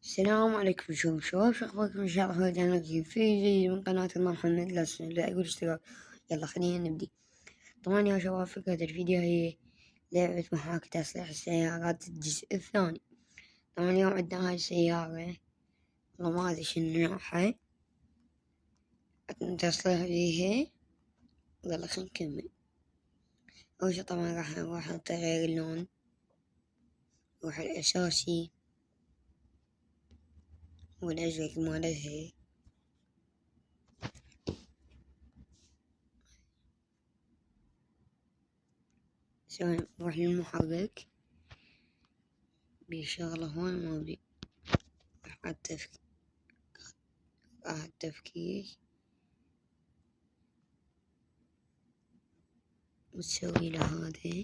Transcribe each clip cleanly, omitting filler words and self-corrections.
السلام عليكم شباب شو اخباركم؟ ان شاء الله رجعنا لكم في جديد من قناة محمد. لا اقول اشتراك. يلا خلينا نبدي. طبعا يا شباب فكرة الفيديو هي لعبة محاكاة تصليح السيارات الجزء الثاني. طبعا اليوم عندنا هاي السيارة، والله ما ادري شنو نوعها، تصليح بيها. يلا خلينا نكمل. اول شي طبعا راح نروح نغير اللون، نروح الاساسي والازرق مالتها، نروح للمحرك بشغله هون ما بي التفكيك وتسوي له هذا.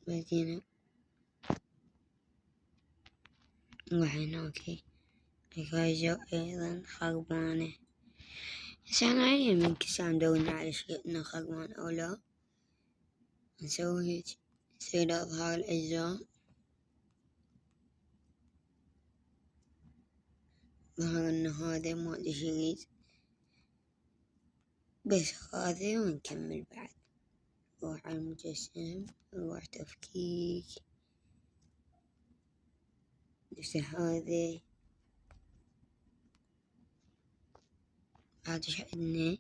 بعدين نروح هناك الغاية أيضا خربانة. بس أنا عليا من كسا مدورنا على شيء إنه خربان أو لا. نسوي هيج، نسوي له إظهار الأجزاء، ظهر إنه هذا ما أدري شو يريد، بس هذا ونكمل بعد. نروح على المجسم، نروح تفكيك، نفتح هذا. بعد ايش عندنا؟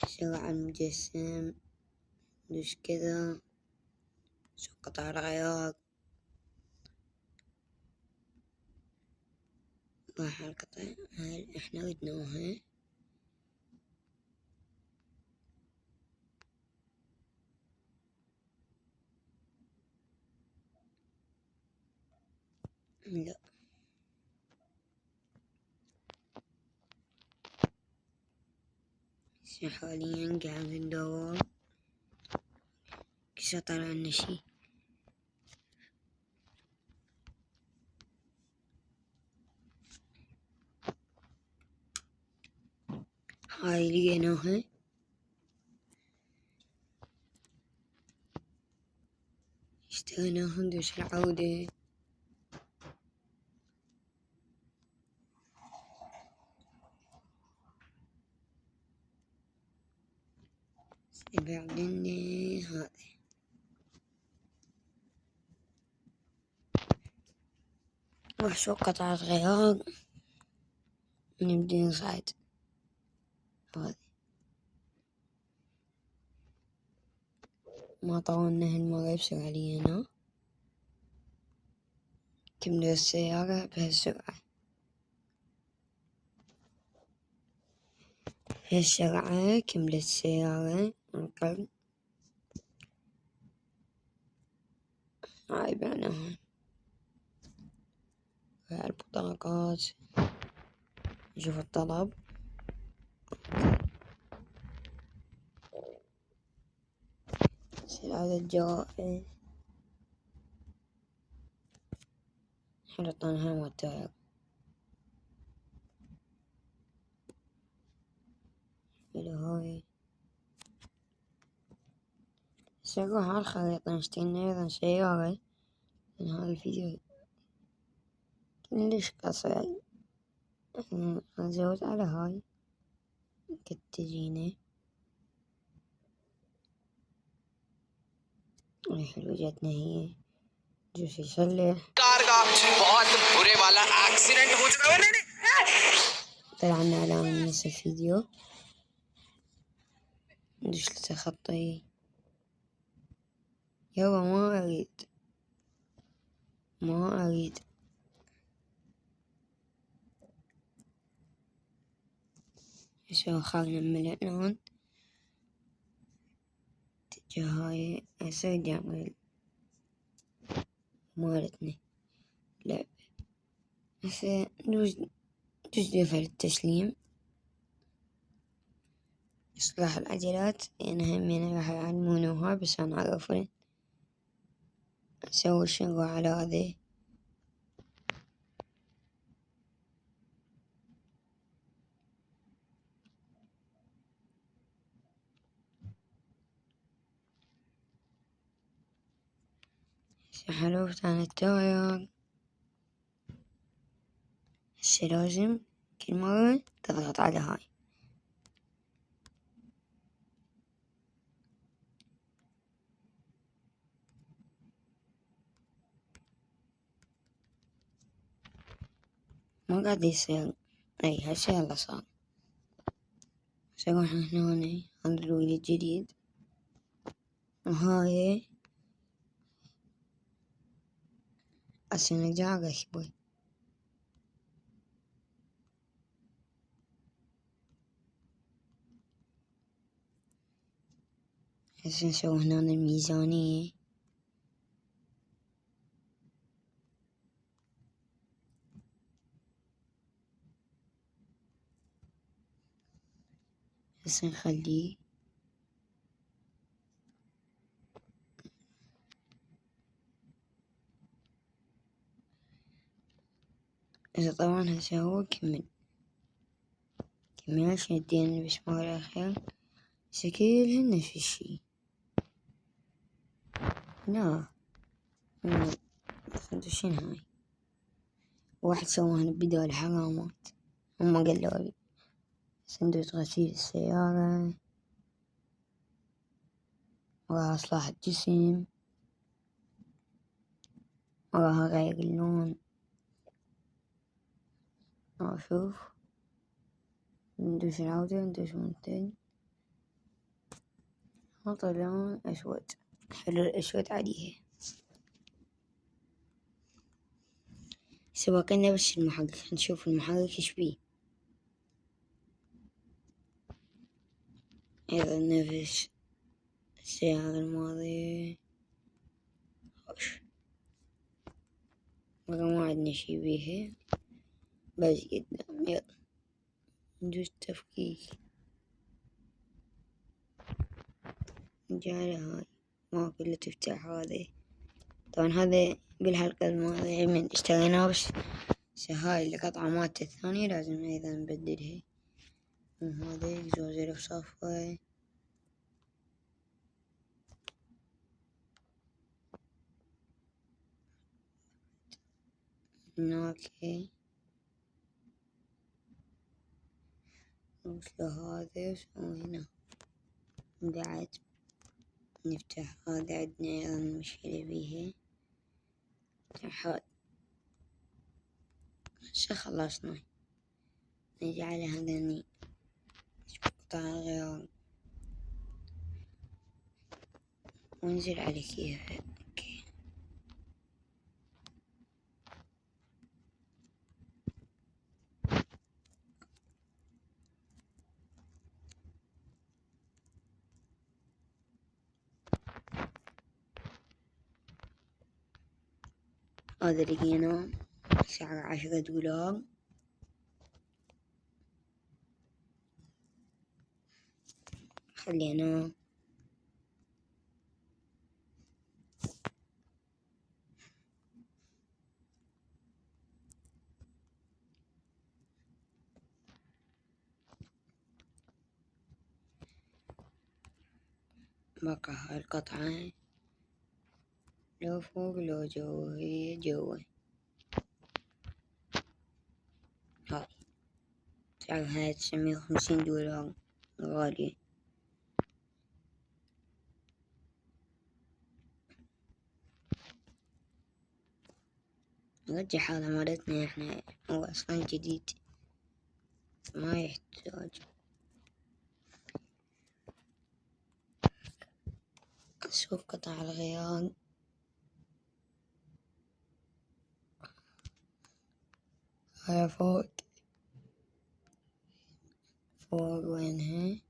نسوي على المجسم، ندوس كذا، نسوي قطع الغيار، راح على القطع هاي احنا ردناها. لا حاليا قاعد ندور كيف طلع لنا شي. هاي لقيناها، اشتريناها، ندوس العودة. بعدين هذا راح سوق قطعة غيار، نبدي نصعد هذا. ما طولنا هالمرة بسرعة لينا، كمل السيارة بهالسرعة. بهالسرعة كملت السيارة انقل. هاي بعناها على البطاقات، نشوف الطلب. هذا الجوائز حرطناها موتور. هاي سنروح على الخريطة نشتري أيضا سيارة، لأن هذا الفيديو كلش قصير. نزود على هاي قد تجينا. حلو جتنا هي جوش يصلح कार का बहुत बुरे वाला एक्सीडेंट हो चुका है। طلعنا على نص الفيديو، ندوش لتخطي. يابا ما أريد شو خلنا من الآن هاي أسوي أعمل مالتنا لعبة. هسه ندوس دفع التسليم، إصلاح العجلات، يعني همين راح يعلمونوها بس أنا عرفت نسوي شنو على هذا. حلوت عن التاير. هسه لازم كل مرة تضغط على هاي. ما قاعد يصير. اي هسه يلا صار. هسه نروح هنا عند الولد الجديد، وهاي هسه نرجع على شوي. هسه نسوي هنا الميزانية. هسه نخليه إذا طبعا هسه هو كمل شدين بس مرة الأخير. هسه كلهن نفس الشي. لا بس انتو شنو هاي؟ واحد سواهن بدال حرامات. هما قالوا لي صندوق غسيل السيارة، وراها إصلاح الجسم، وراها غير اللون. أشوف ندوس العودة، ندوس منتج، نحط لون أسود. حلو الأسود عليها. سوا كنا بس المحرك، نشوف المحرك ايش بيه. أيضا نفس السيارة الماضية. خوش مرة ما عندنا شي بيها، بس قدام يلا ندوس تفكيك. نجي هاي ما كله تفتح هذه. طبعا هذا بالحلقة الماضية من اشتريناه، بس هاي القطعة مالته الثانية لازم أيضا نبدلها. وهذا زوزر صفرة. اوكي نوصله هذا ونسوي هنا. بعد نفتح هذا، عندنا أيضا مشكلة بيها. هاد هسه خلصنا. نجي على هذني قطع الغيار ونزل على كيفه. اوكي هذا لقيناه سعره 10 دولار. خليناه. بقى هاي القطعة لو فوق لو جوا، هي جوا. هاي سعرها 950 دولار، غالية. نرجع هذا مالتنا احنا، هو اصلا جديد ما يحتاج. نشوف قطع الغيار. هاي فوق وينها؟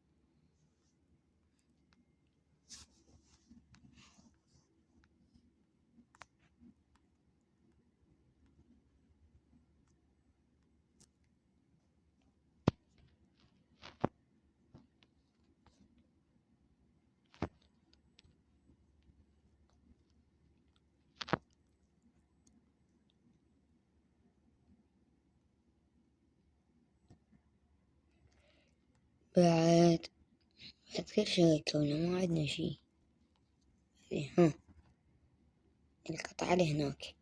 بعد كل شي ركبنا، ما عندنا شي. ها القطعة اللي هناك،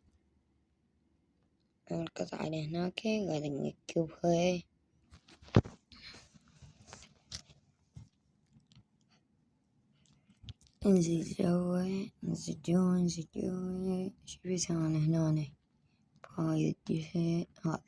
القطعة اللي هناك قاعد نركبها. انزل جوا، انزل جوا، انزل جوا. شوفي أنا هنا بهاي الجهة هذا.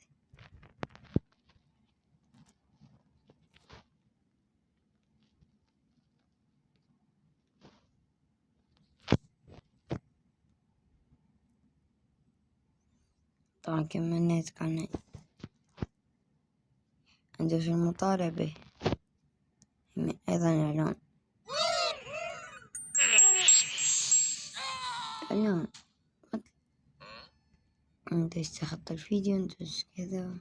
طبعا كملنا كان ندوس المطالبة أيضا إعلان. إعلان ندوس تخطى الفيديو، ندوس كذا،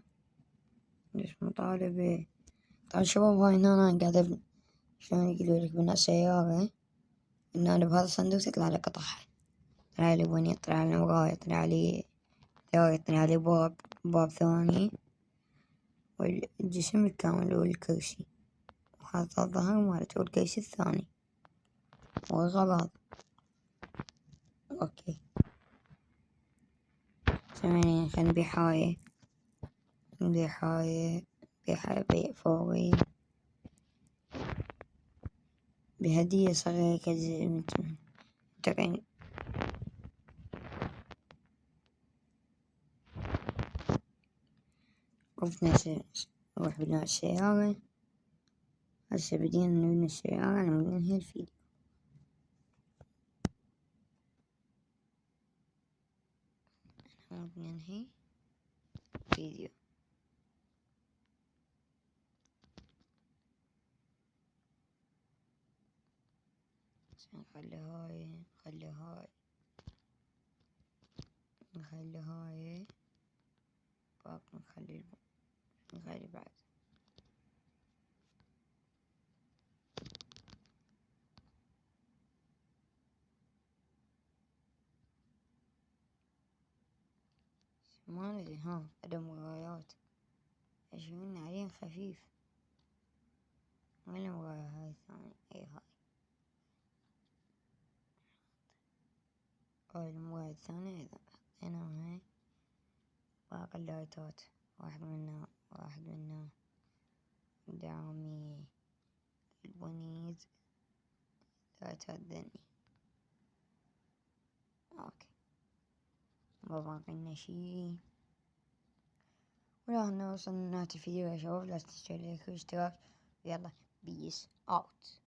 ندوس مطالبة. طبعا شباب هاي هنا أنا قاعد أبني، شلون يقولولك بناء سيارة، إن أنا بهذا الصندوق تطلع لي قطعها، طلع لي بنية، طلع لي مراية، طلع لي زاوية، طلع لي باب ثاني، والجسم الكامل والكرسي، وهذا الظهر مالته والكرسي الثاني والغراض. اوكي ثمانية. خلينا نبيع هاي، نبيع هاي، بيع فوري بهدية صغيرة كذا تقين. نروح بناء السيارة. هسه بدينا نبني السيارة لما ننهي الفيديو. ننهي فيديو. نخلي هاي، نخلي هاي، نخلي هاي باقي، نخلي بعد. ما ندري، ها هذا مرايات، عشرين عليهم خفيف. وين المراية هاي الثانية؟ اي هاي المراية الثانية. اذا حطينا هاي باقي اللايتات، واحد منا دعمي البونيز، لايتات ذني. اوكي ما باقي لنا شي. ولا هنا وصلنا لنهاية الفيديو يا شباب. لا تنسوا الاشتراك. يلا بيس اوت.